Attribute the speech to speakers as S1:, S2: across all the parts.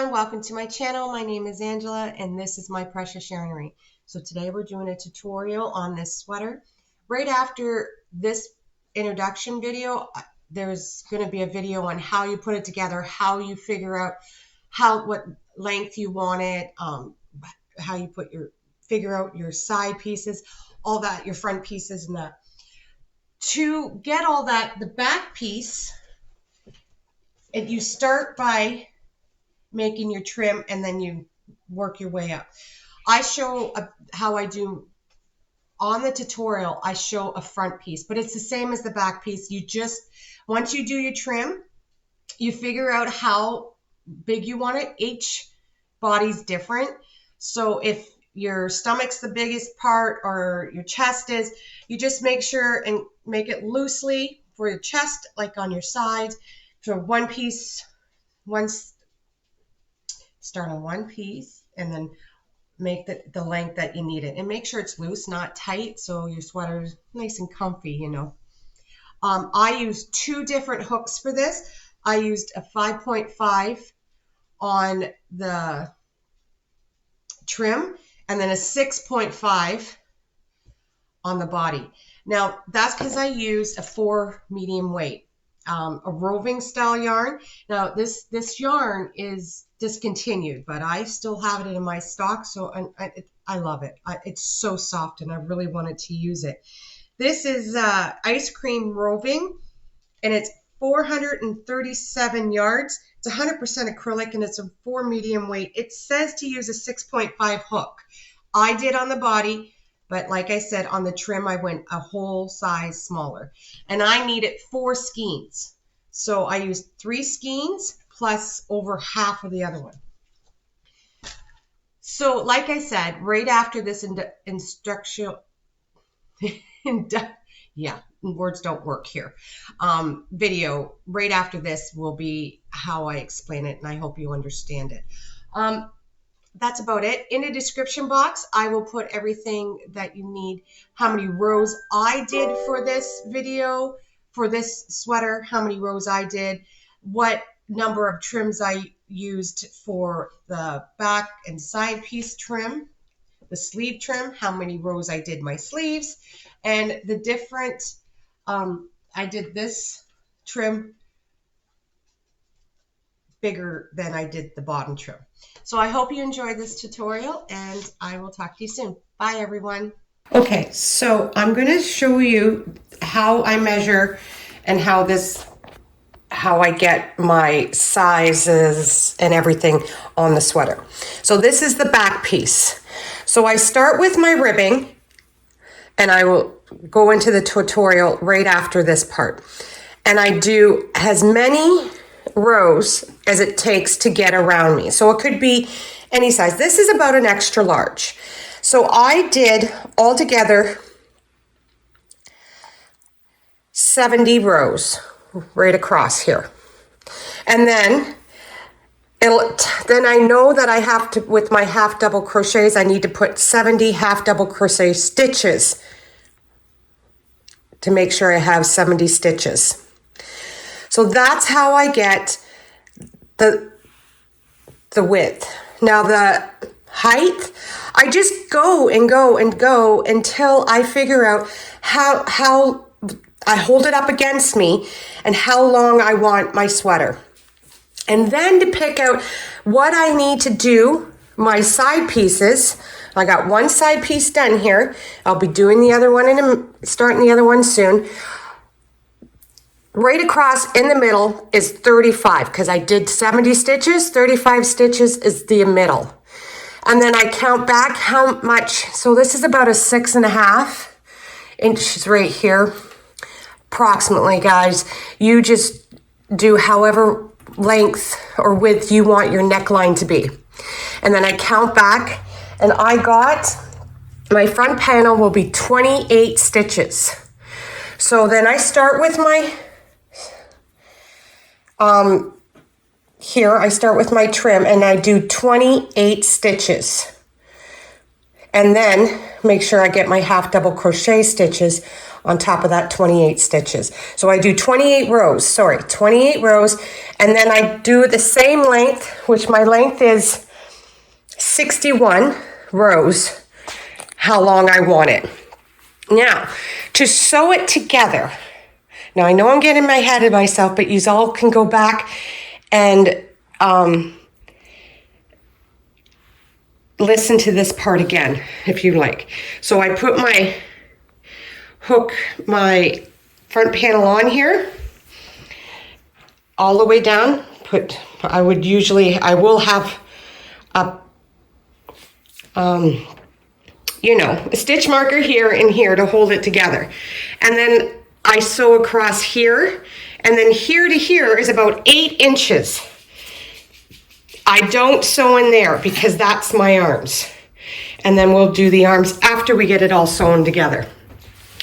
S1: everyone, welcome to my channel. My name is Angela and this is My Precious Yarnery. So today we're doing a tutorial on this sweater. Right after this introduction video, there's going to be a video on how you put it together, how you figure out what length you want it, how you figure out your side pieces, all that, your front pieces and that. To get all that, the back piece, and you start by making your trim and then you work your way up. I show how I do on the tutorial. I show a front piece, but it's the same as the back piece. You just, once you do your trim, you figure out how big you want it. Each body's different. So if your stomach's the biggest part or your chest is, you just make sure and make it loosely for your chest, like on your sides. So one piece, start on one piece and then make the length that you need it, and make sure it's loose, not tight, so your sweater's nice and comfy, you know. I used two different hooks for this. I used a 5.5 on the trim and then a 6.5 on the body. Now that's because I used a 4 medium weight, a roving style yarn. Now this yarn is discontinued, but I still have it in my stock, so I love it. It's so soft and I really wanted to use it. This is ice cream roving and it's 437 yards. It's 100% acrylic and it's a 4 medium weight. It says to use a 6.5 hook. I did on the body, but like I said, on the trim I went a whole size smaller, and I needed 4 skeins. So I used 3 skeins plus over half of the other one. So like I said, right after this instructional, yeah, words don't work here, video, right after this will be how I explain it, and I hope you understand it. That's about it. In the description box, I will put everything that you need, how many rows I did for this video, for this sweater, how many rows I did, what number of trims I used for the back and side piece trim, the sleeve trim, how many rows I did my sleeves, and the different, I did this trim bigger than I did the bottom trim. So I hope you enjoyed this tutorial and I will talk to you soon. Bye everyone. Okay, so I'm going to show you how I measure and how I get my sizes and everything on the sweater. So this is the back piece. So I start with my ribbing and I will go into the tutorial right after this part. And I do as many rows as it takes to get around me. So it could be any size. This is about an extra large. So I did altogether 70 rows right across here. And then I know that I have to, with my half double crochets, I need to put 70 half double crochet stitches to make sure I have 70 stitches. So that's how I get the width. Now the height, I just go and go and go until I figure out how I hold it up against me and how long I want my sweater. And then to pick out what I need to do, my side pieces. I got one side piece done here. I'll be doing the other one starting the other one soon. Right across in the middle is 35 because I did 70 stitches. 35 stitches is the middle. And then I count back how much. So this is about a 6.5 inches right here. Approximately, guys. You just do however length or width you want your neckline to be. And then I count back and I got my front panel will be 28 stitches. So then I start with my here I start with my trim and I do 28 stitches. and then make sure I get my half double crochet stitches on top of that 28 stitches. So I do 28 rows, 28 rows, and then I do the same length, which my length is 61 rows, how long I want it. Now, to sew it together, now I know I'm getting my head of myself, but you all can go back and listen to this part again, if you like. So I put my hook, my front panel on here, all the way down. I will have a, a stitch marker here and here to hold it together. And then I sew across here, and then here to here is about 8 inches. I don't sew in there because that's my arms. And then we'll do the arms after we get it all sewn together.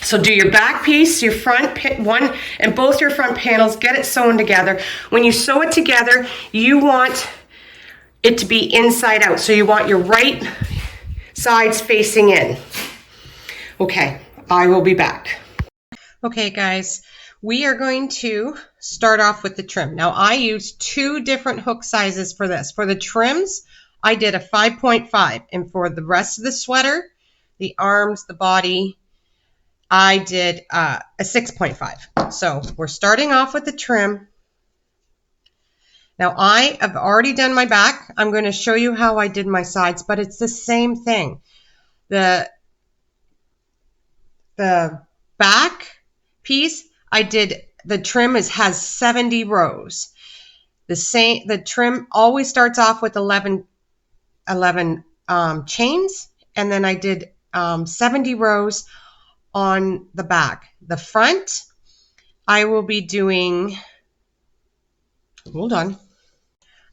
S1: So do your back piece, your front one, and both your front panels, get it sewn together. When you sew it together, you want it to be inside out. So you want your right sides facing in. Okay, I will be back. Okay, guys, we are going to start off with the trim. Now, I used 2 different hook sizes for this. For the trims, I did a 5.5, and for the rest of the sweater, the arms, the body, I did a 6.5. So we're starting off with the trim. Now, I have already done my back. I'm going to show you how I did my sides, but it's the same thing. The back piece, the trim has 70 rows. The trim always starts off with 11 chains, and then I did 70 rows on the back. The front, I will be doing,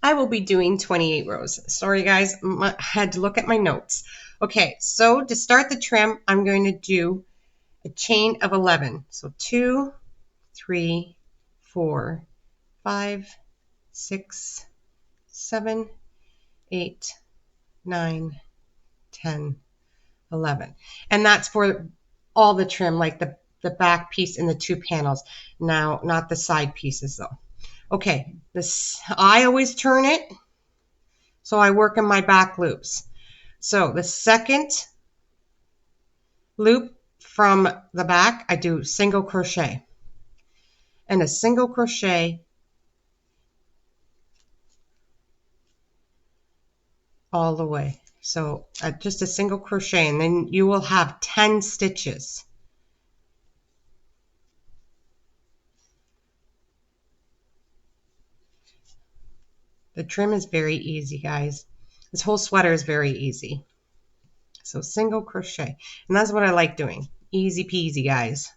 S1: I will be doing 28 rows. Sorry guys, I had to look at my notes. Okay, so to start the trim, I'm going to do a chain of 11. So 2, 3, 4, 5, 6, 7, 8, 9, 10, 11. And that's for all the trim, like the back piece and the 2 panels. Now, not the side pieces though. Okay, I always turn it, so I work in my back loops. So the second loop from the back, I do single crochet. And a single crochet all the way. So just a single crochet, and then you will have 10 stitches. The trim is very easy, guys. This whole sweater is very easy. So single crochet, and that's what I like doing. Easy peasy, guys.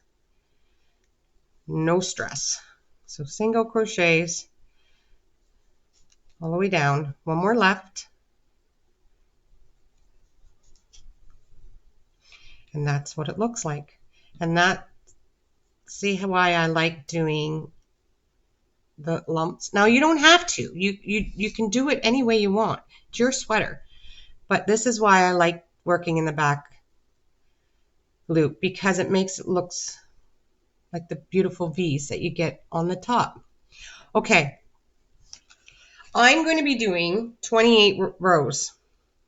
S1: No stress. So single crochets all the way down. One more left. And that's what it looks like. And see why I like doing the lumps. Now you don't have to. You can do it any way you want. It's your sweater. But this is why I like working in the back loop, because it makes it looks like the beautiful V's that you get on the top. Okay. I'm going to be doing 28 rows.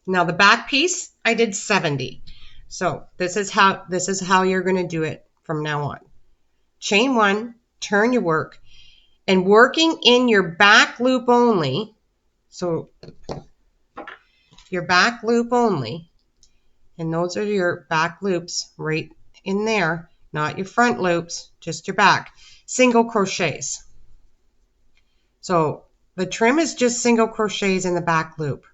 S1: Now the back piece, I did 70. So this is how you're going to do it from now on. Chain 1, turn your work, and working in your back loop only. So your back loop only, and those are your back loops right in there, not your front loops, just your back. Single crochets. So the trim is just single crochets in the back loop.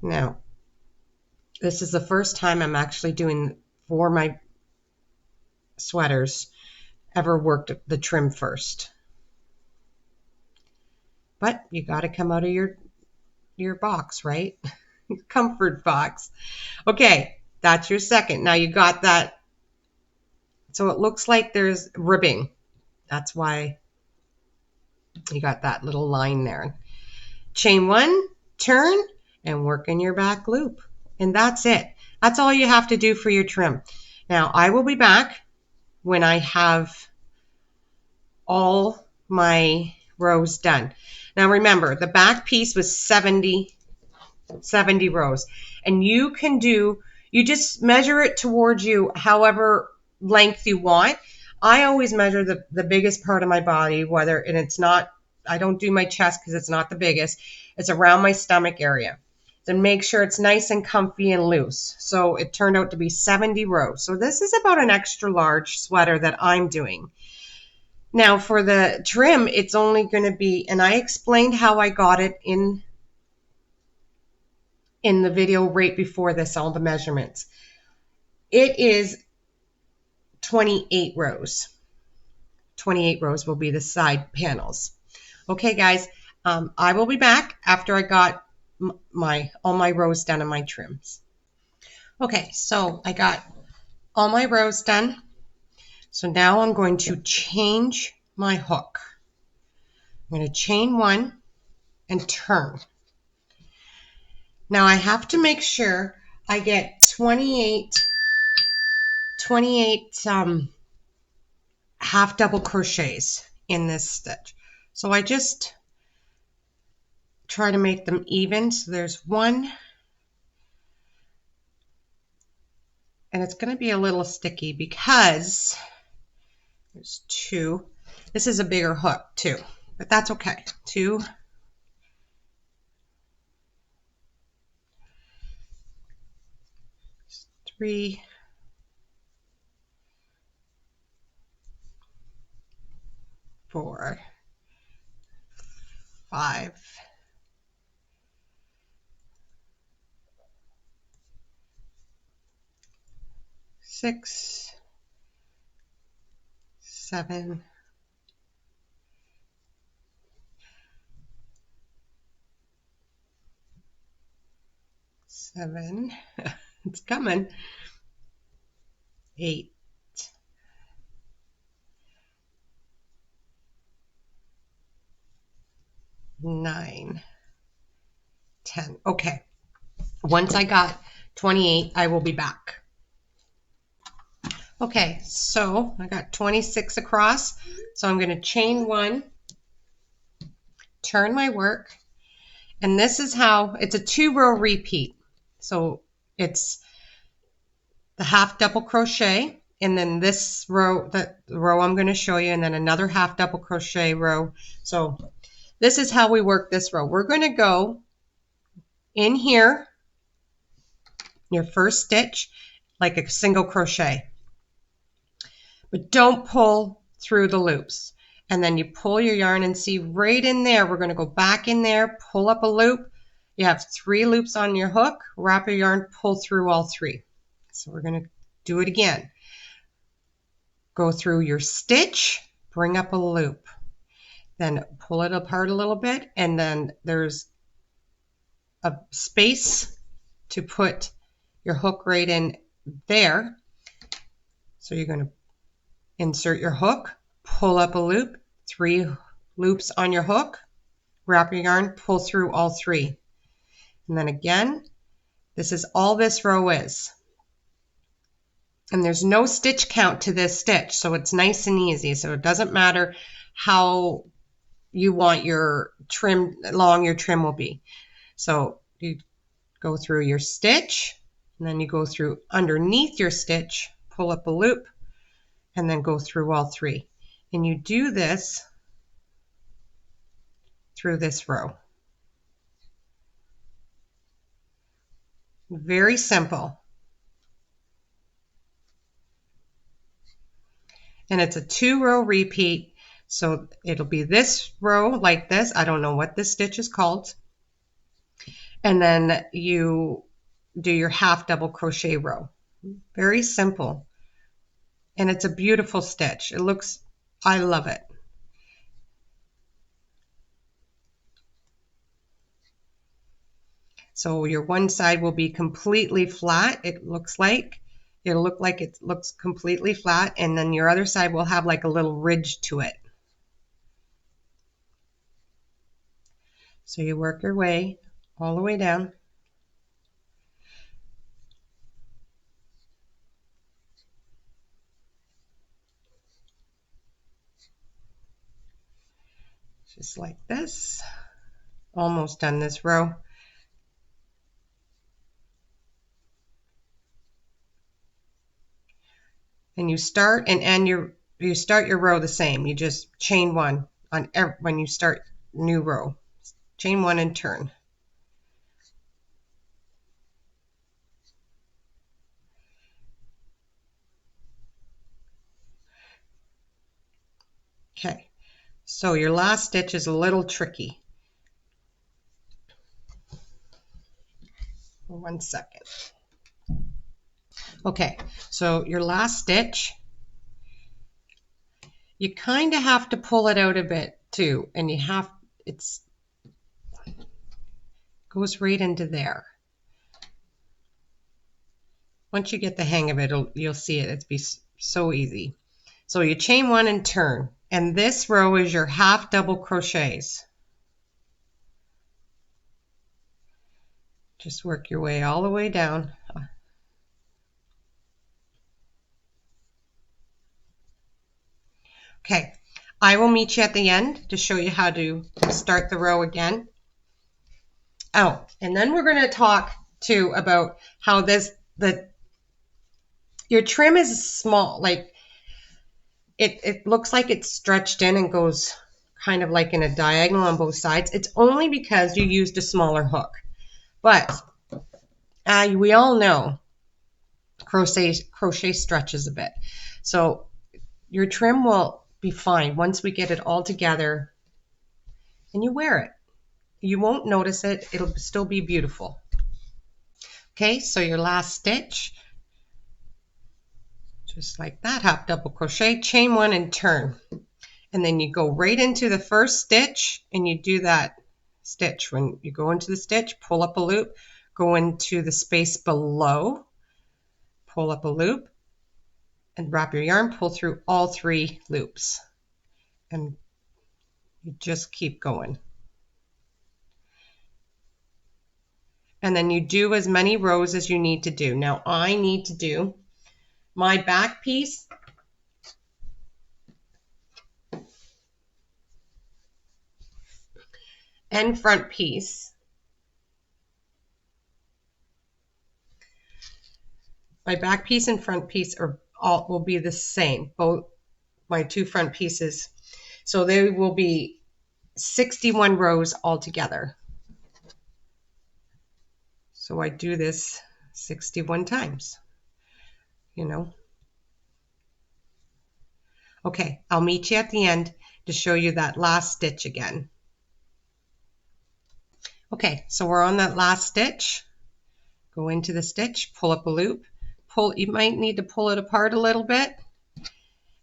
S1: Now, this is the first time I'm actually doing, for my sweaters, ever worked the trim first. But you got to come out of your box, right? Comfort box. Okay, That's your second. Now you got that. So it looks like there's ribbing. That's why you got that little line there. Chain one, turn, and work in your back loop. And that's it. That's all you have to do for your trim. Now I will be back when I have all my rows done. Now remember, the back piece was 70 rows. And you just measure it towards you however length you want. I always measure the biggest part of my body, and it's not, I don't do my chest because it's not the biggest. It's around my stomach area. Then make sure it's nice and comfy and loose. So it turned out to be 70 rows. So this is about an extra large sweater that I'm doing. Now for the trim, it's only going to be, and I explained how I got it in the video right before this, all the measurements. It is 28 rows. 28 rows will be the side panels. Okay, guys, I will be back after I got all my rows done and my trims. Okay, so I got all my rows done. So now I'm going to change my hook. I'm going to chain one and turn. Now I have to make sure I get 28 half double crochets in this stitch. So I just try to make them even. So there's one, and it's going to be a little sticky because there's two. This is a bigger hook too, but that's okay. 2, 3, 4, 5, 6, 7, 7, it's coming, 8, 9, 10. Okay, once I got 28, I will be back. Okay, so I got 26 across, so I'm going to chain one, turn my work, and this is how, it's a 2-row repeat. So it's the half double crochet, and then this row, the row I'm going to show you, and then another half double crochet row. So this is how we work this row. We're going to go in here, your first stitch, like a single crochet. But don't pull through the loops. And then you pull your yarn and see right in there, we're going to go back in there, pull up a loop. You have 3 loops on your hook, wrap your yarn, pull through all 3. So we're going to do it again. Go through your stitch, bring up a loop. Then pull it apart a little bit, and then there's a space to put your hook right in there. So you're going to insert your hook, pull up a loop, 3 loops on your hook, wrap your yarn, pull through all 3. And then again, this is all this row is. And there's no stitch count to this stitch, so it's nice and easy. So it doesn't matter how you want your trim, long your trim will be. So you go through your stitch, and then you go through underneath your stitch, pull up a loop, and then go through all 3. And you do this through this row. Very simple. And it's a 2-row repeat. So it'll be this row like this. I don't know what this stitch is called. And then you do your half double crochet row. Very simple. And it's a beautiful stitch. It looks, I love it. So your one side will be completely flat. It'll look like it looks completely flat, and then your other side will have like a little ridge to it. So you work your way all the way down. Just like this. Almost done this row. And you start and end you start your row the same. You just chain one on when you start new row. Chain one and turn. Okay, so your last stitch is a little tricky. 1 second. Okay, so your last stitch, you kind of have to pull it out a bit too, and it's goes right into there. Once you get the hang of it, you'll see it. It'll be so easy. So you chain one and turn, and this row is your half double crochets. Just work your way all the way down. Okay, I will meet you at the end to show you how to start the row again. Oh, and then we're going to talk too about how your trim is small, like it looks like it's stretched in and goes kind of like in a diagonal on both sides. It's only because you used a smaller hook. But we all know crochet stretches a bit. So your trim will be fine once we get it all together and you wear it. You won't notice it. It'll still be beautiful. Okay, so your last stitch, just like that, half double crochet, chain one and turn. And then you go right into the first stitch and you do that stitch. When you go into the stitch, pull up a loop, go into the space below, pull up a loop, and wrap your yarn, pull through all 3 loops. And you just keep going. And then you do as many rows as you need to do. Now I need to do my back piece and front piece. My back piece and front piece will be the same, both my 2 front pieces. So they will be 61 rows altogether. So I do this 61 times, you know. Okay, I'll meet you at the end to show you that last stitch again. Okay, so we're on that last stitch. Go into the stitch, pull up a loop, you might need to pull it apart a little bit.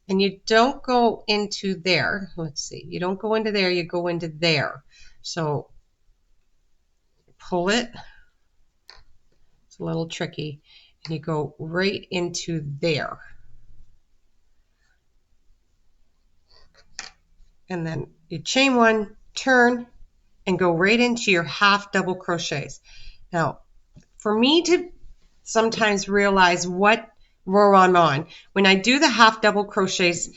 S1: And you don't go into there. Let's see, you don't go into there, you go into there. So pull it. It's a little tricky. And you go right into there. And then you chain one, turn, and go right into your half double crochets. Now, for me to sometimes realize what row I'm on, when I do the half double crochets,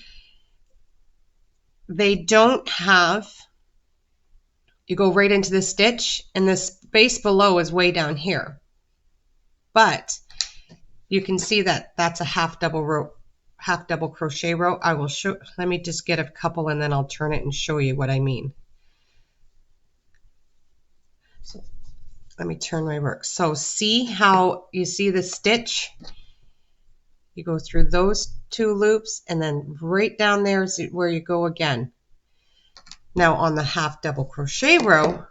S1: they don't have, you go right into the stitch and the space below is way down here. But you can see that that's a half double crochet row. I will show, let me just get a couple and then I'll turn it and show you what I mean. So let me turn my work. So see how you see the stitch? You go through those 2 loops and then right down there is where you go again. Now on the half double crochet row,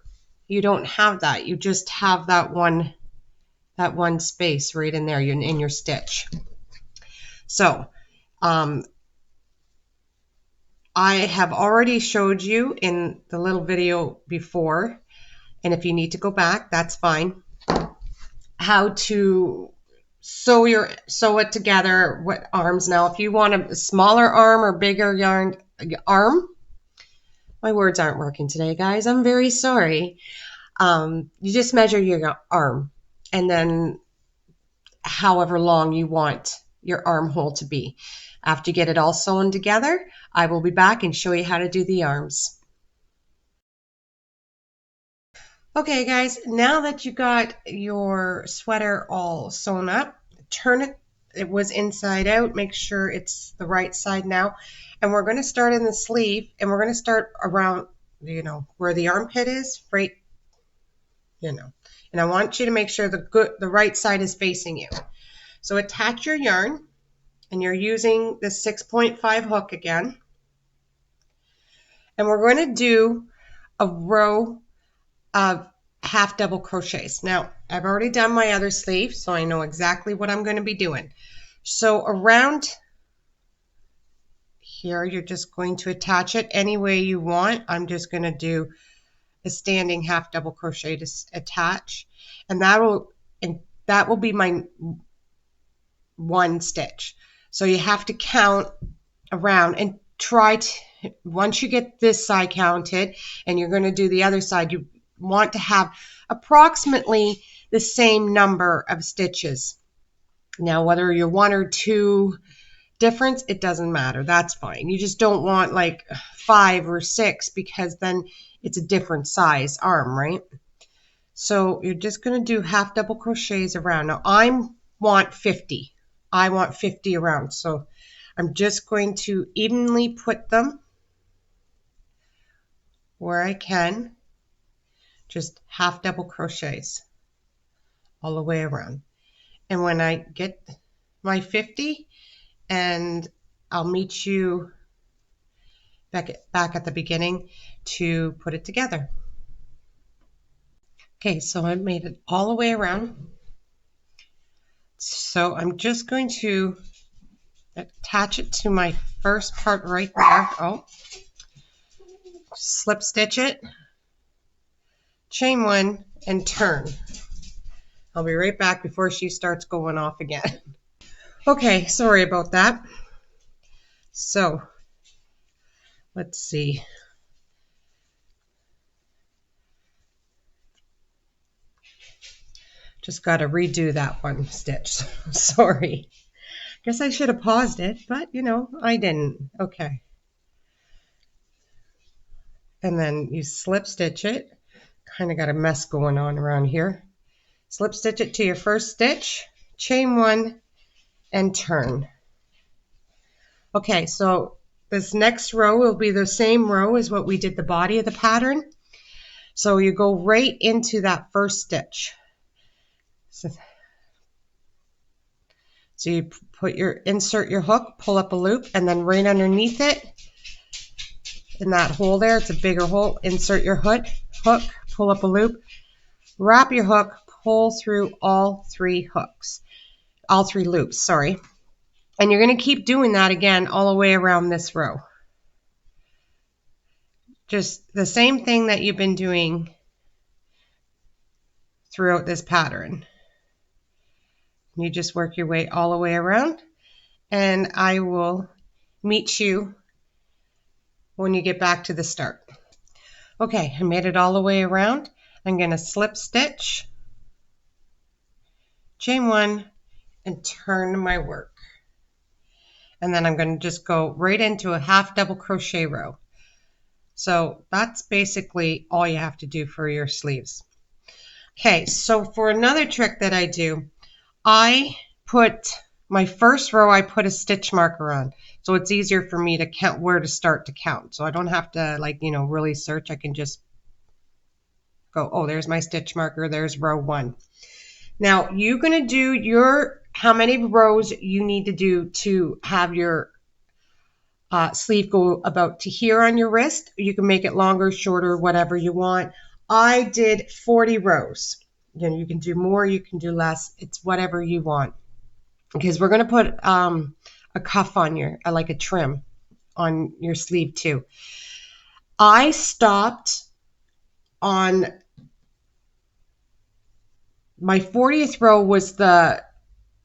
S1: you don't have that. You just have that one space right in there in your stitch. So I have already showed you in the little video before, and if you need to go back, that's fine. how to sew it together with arms. Now, if you want a smaller arm or bigger yarn arm, my words aren't working today, guys. I'm very sorry. You just measure your arm, and then however long you want your armhole to be. After you get it all sewn together, I will be back and show you how to do the arms. Okay, guys, now that you got your sweater all sewn up, turn it. It was inside out. Make sure it's the right side now. And we're going to start in the sleeve, and we're going to start around, where the armpit is, right, And I want you to make sure the right side is facing you. So attach your yarn, and you're using the 6.5 hook again. And we're going to do a row of half double crochets. Now, I've already done my other sleeve, so I know exactly what I'm going to be doing. So around here, you're just going to attach it any way you want. I'm just going to do a standing half double crochet to attach, and that will be my one stitch. So you have to count around and try to, once you get this side counted and you're going to do the other side, you want to have approximately the same number of stitches. Now, whether you're 1 or 2 difference, it doesn't matter. That's fine. You just don't want like 5 or 6, because then it's a different size arm, right? So you're just going to do half double crochets around. Now, I want 50. I want 50 around. So I'm just going to evenly put them where I can. Just half double crochets all the way around. And when I get my 50, and I'll meet you back at the beginning to put it together. Okay, so I made it all the way around. So I'm just going to attach it to my first part right there. Oh, slip stitch it, chain 1, and turn. I'll be right back before she starts going off again. Okay, sorry about that. So let's see. Just got to redo that one stitch. Sorry. Guess I should have paused it, but I didn't. Okay. And then you slip stitch it. Kind of got a mess going on around here. Slip stitch it to your first stitch, chain 1, and turn. Okay, so this next row will be the same row as what we did the body of the pattern. So you go right into that first stitch. So you insert your hook, pull up a loop, and then right underneath it, in that hole there, it's a bigger hole, insert your hook, pull up a loop, wrap your hook, pull through all 3 loops, sorry. And you're going to keep doing that again all the way around this row. Just the same thing that you've been doing throughout this pattern. You just work your way all the way around, and I will meet you when you get back to the start. Okay, I made it all the way around. I'm going to slip stitch, chain 1, and turn my work. And then I'm going to just go right into a half double crochet row. So that's basically all you have to do for your sleeves. Okay, so for another trick that I do, I put my first row, I put a stitch marker on. So it's easier for me to count where to start to count. So I don't have to really search. I can just go, oh, there's my stitch marker. There's row 1. Now you're going to do how many rows you need to do to have your sleeve go about to here on your wrist. You can make it longer, shorter, whatever you want. I did 40 rows. You can do more, you can do less. It's whatever you want. Because we're going to put a cuff on like a trim on your sleeve too. I stopped on my 40th row was the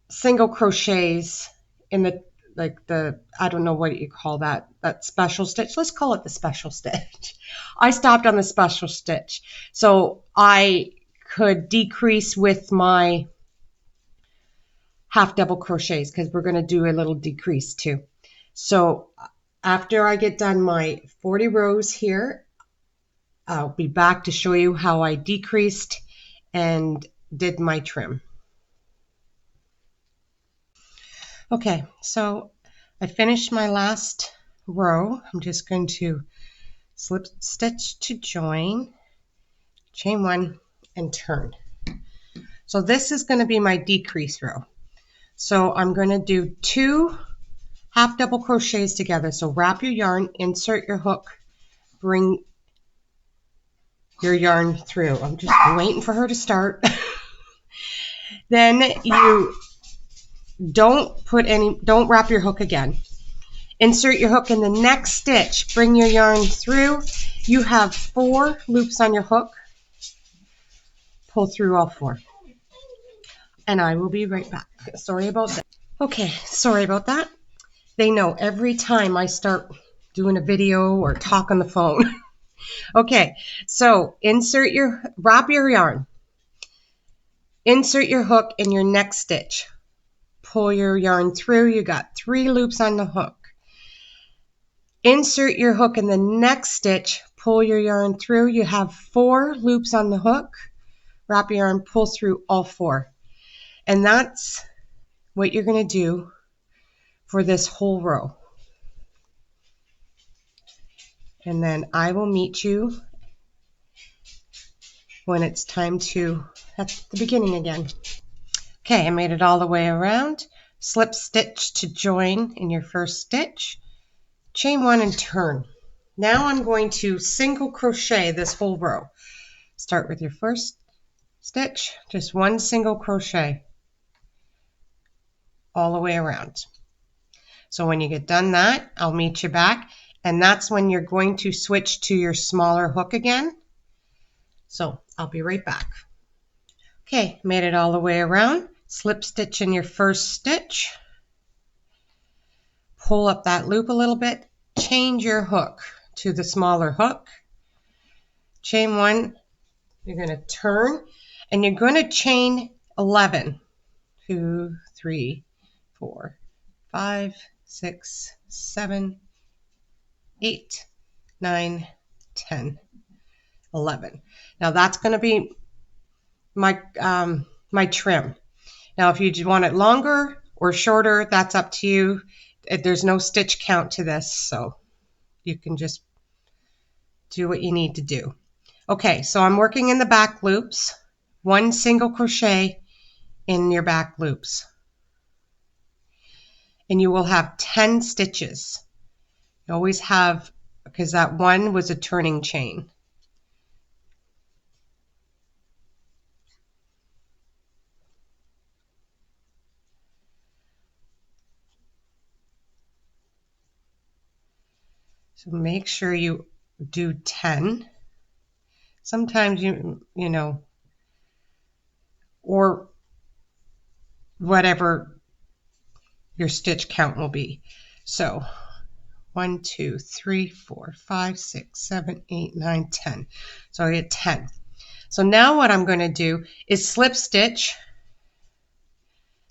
S1: single crochets in the, like the, I don't know what you call that special stitch. Let's call it the special stitch. I stopped on the special stitch. So I could decrease with my half double crochets because we're going to do a little decrease too. So after I get done my 40 rows here, I'll be back to show you how I decreased and did my trim. Okay, so I finished my last row. I'm just going to slip stitch to join, chain one, and turn. So this is going to be my decrease row. So I'm going to do 2 half double crochets together. So wrap your yarn, insert your hook, bring your yarn through. I'm just waiting for her to start. Then you don't wrap your hook again. Insert your hook in the next stitch, bring your yarn through. You have 4 loops on your hook. Pull through all 4. And I will be right back. Sorry about that. Okay, sorry about that. They know every time I start doing a video or talk on the phone. Okay, so wrap your yarn. Insert your hook in your next stitch. Pull your yarn through. You got 3 loops on the hook. Insert your hook in the next stitch. Pull your yarn through. You have 4 loops on the hook. Wrap your yarn, pull through all 4. And that's what you're going to do for this whole row. And then I will meet you when it's time to, at the beginning again. Okay, I made it all the way around. Slip stitch to join in your first stitch. Chain one and turn. Now I'm going to single crochet this whole row. Start with your first stitch, just 1 single crochet all the way around. So when you get done that, I'll meet you back, and that's when you're going to switch to your smaller hook again. So I'll be right back. Okay, made it all the way around. Slip stitch in your first stitch. Pull up that loop a little bit. Change your hook to the smaller hook. Chain 1. You're going to turn, and you're going to chain 11. 2, 3, 4, 5, 6, 7, 8, 9, 10, 11. Now that's going to be my my trim. Now if you want it longer or shorter, that's up to you. There's no stitch count to this, so you can just do what you need to do. Okay, so I'm working in the back loops. 1 single crochet in your back loops. And you will have 10 stitches. You always have, because that 1 was a turning chain. So make sure you do 10. Sometimes you know, or whatever your stitch count will be. So 1, 2, 3, 4, 5, 6, 7, 8, 9, 10. So I get 10. So now what I'm going to do is slip stitch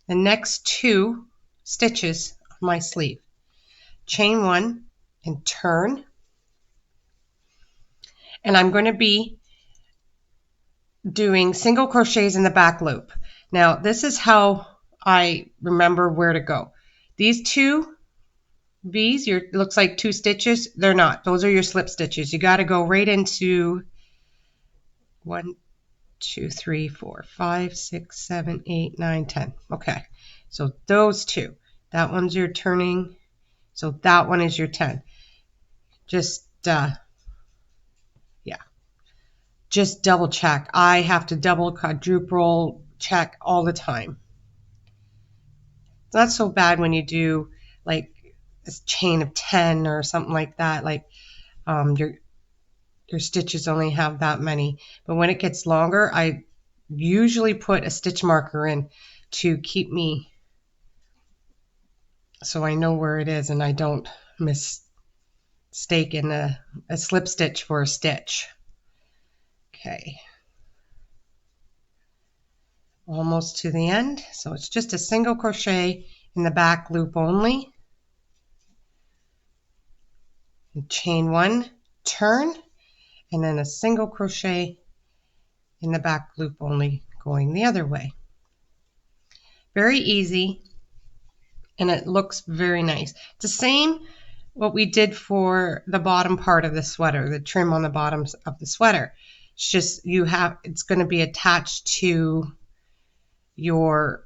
S1: the next 2 stitches of my sleeve. Chain 1 and turn. And I'm going to be doing single crochets in the back loop. Now this is how I remember where to go. These 2 V's, looks like 2 stitches. They're not. Those are your slip stitches. You got to go right into 1, 2, 3, 4, 5, 6, 7, 8, 9, 10. Okay, so those 2. That one's your turning. So that one is your 10. Just yeah. Just double check. I have to double quadruple check all the time. It's not so bad when you do like a chain of 10 or something like that. Like your stitches only have that many. But when it gets longer, I usually put a stitch marker in to keep me, so I know where it is and I don't mistake in a slip stitch for a stitch. Okay. Almost to the end. So it's just a single crochet in the back loop only. And chain one, turn, and then a single crochet in the back loop only going the other way. Very easy, and it looks very nice. It's the same what we did for the bottom part of the sweater, the trim on the bottoms of the sweater. It's just it's going to be attached to your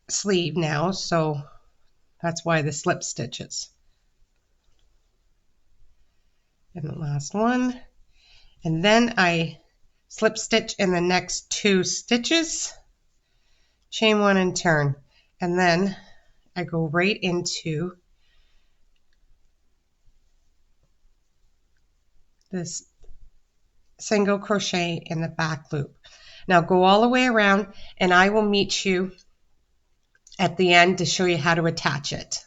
S1: sleeve now, so that's why the slip stitches. And the last one, and then I slip stitch in the next 2 stitches, chain one and turn, and then I go right into this single crochet in the back loop. Now go all the way around, and I will meet you at the end to show you how to attach it.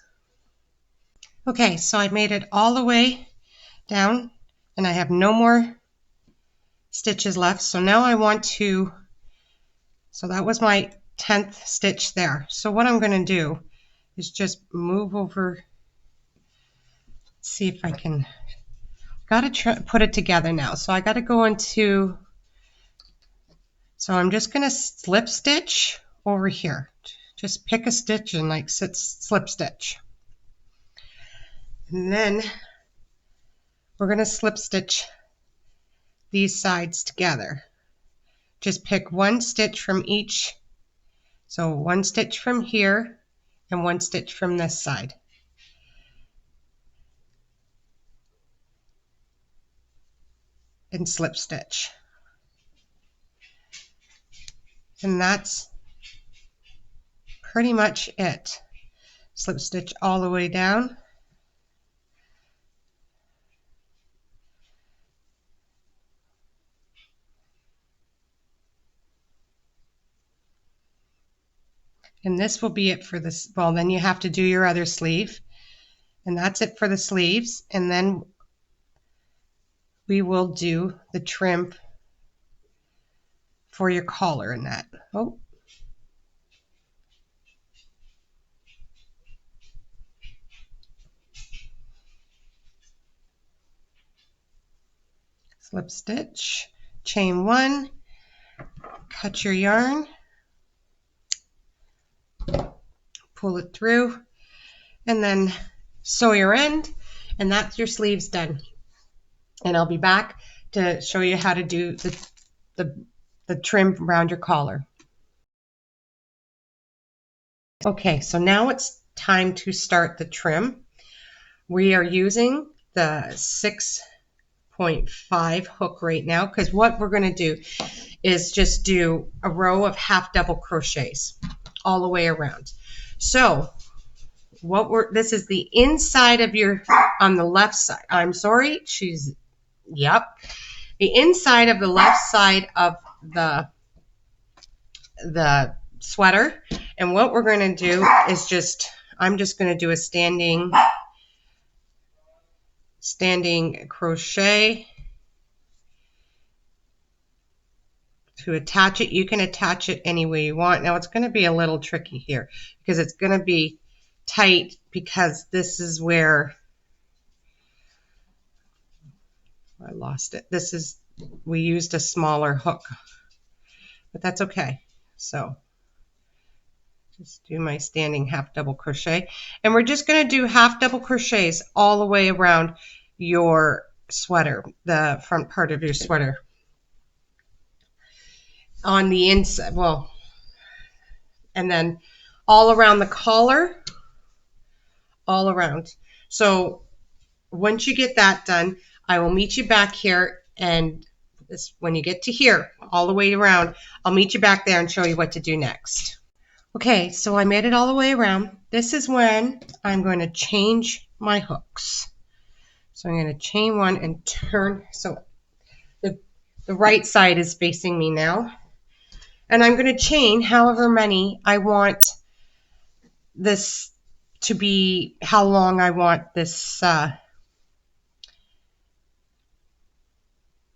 S1: Okay, so I made it all the way down and I have no more stitches left. So now I want to, so that was my 10th stitch there. So what I'm going to do is just move over, see if I can, got to put it together now. So I got to go into, so I'm just going to slip stitch over here. Just pick a stitch and like slip stitch. And then we're going to slip stitch these sides together. Just pick one stitch from each. So one stitch from here and one stitch from this side. And slip stitch. And that's pretty much it. Slip stitch all the way down. And this will be it for this. Well, then you have to do your other sleeve. And that's it for the sleeves. And then we will do the trim for your collar in that. Oh. Slip stitch, chain one, cut your yarn, pull it through, and then sew your end, and that's your sleeves done. And I'll be back to show you how to do the trim around your collar. Okay, so now it's time to start the trim. We are using the 6.5 hook right now, because what we're going to do is just do a row of half double crochets all the way around. So this is the inside of your, on the left side, I'm sorry, the inside of the left side of the sweater. And what we're going to do is I'm just going to do a standing crochet to attach it. You can attach it any way you want. Now it's going to be a little tricky here because it's going to be tight, because this is where I lost it. We used a smaller hook, but that's okay. So just do my standing half double crochet, and we're just going to do half double crochets all the way around your sweater, the front part of your sweater. On the inside, well, and then all around the collar, all around. So once you get that done, I will meet you back here, and when you get to here, all the way around, I'll meet you back there and show you what to do next. Okay, so I made it all the way around. This is when I'm going to change my hooks. So I'm going to chain one and turn. So the right side is facing me now. And I'm going to chain however many I want this to be, how long I want this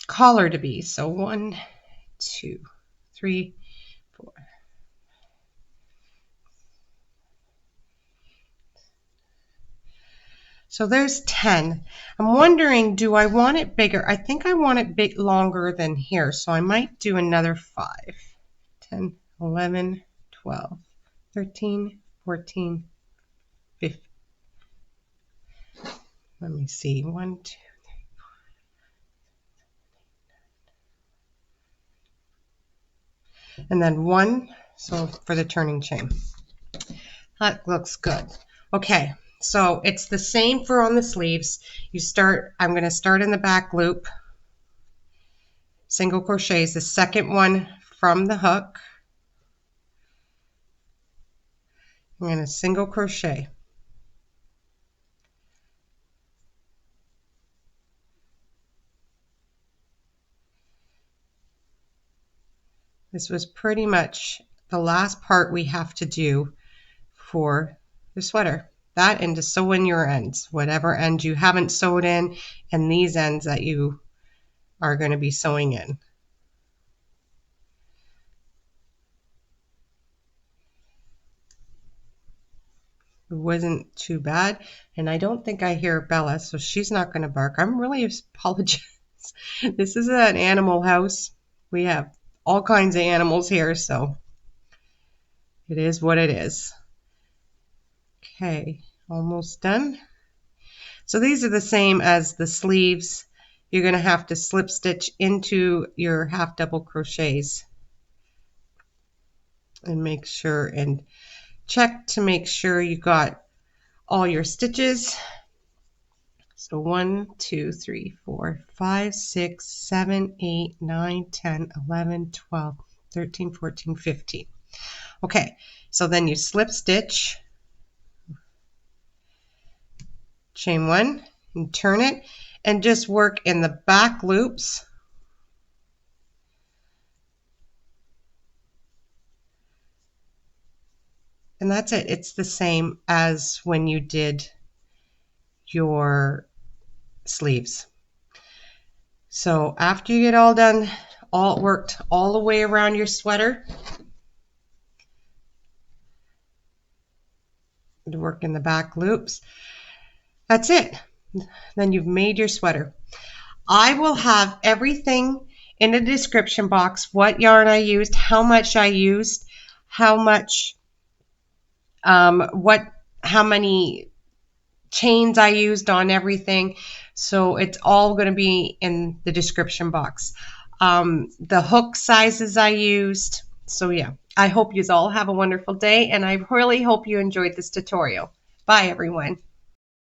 S1: collar to be. So 1, 2, 3, 4. So there's 10. I'm wondering, do I want it bigger? I think I want it bit longer than here, so I might do another 5. 10, 11, 12, 13, 14, 15. Let me see. 1, 2, 3. And then 1, so for the turning chain. That looks good. Okay, so it's the same for on the sleeves. You start, I'm going to start in the back loop, single crochets, the second one from the hook. I'm going to single crochet. This was pretty much the last part we have to do for the sweater. That and to sew in your ends, whatever end you haven't sewed in, and these ends that you are going to be sewing in. It wasn't too bad, and I don't think I hear Bella, so she's not going to bark. I'm really apologize. This is an animal house. We have all kinds of animals here, so it is what it is. Okay, almost done. So these are the same as the sleeves. You're going to have to slip stitch into your half double crochets and make sure and check to make sure you got all your stitches. So 1, 2, 3, 4, 5, 6, 7, 8, 9, 10, 11, 12, 13, 14, 15. Okay, so then you slip stitch, chain 1, and turn it, and just work in the back loops. And that's it. It's the same as when you did your sleeves. So after you get all done, all worked all the way around your sweater, to work in the back loops. That's it. Then you've made your sweater. I will have everything in the description box, what yarn I used, how much I used, how much, how many chains I used on everything. So it's all going to be in the description box. The hook sizes I used. So yeah, I hope you all have a wonderful day, and I really hope you enjoyed this tutorial. Bye everyone.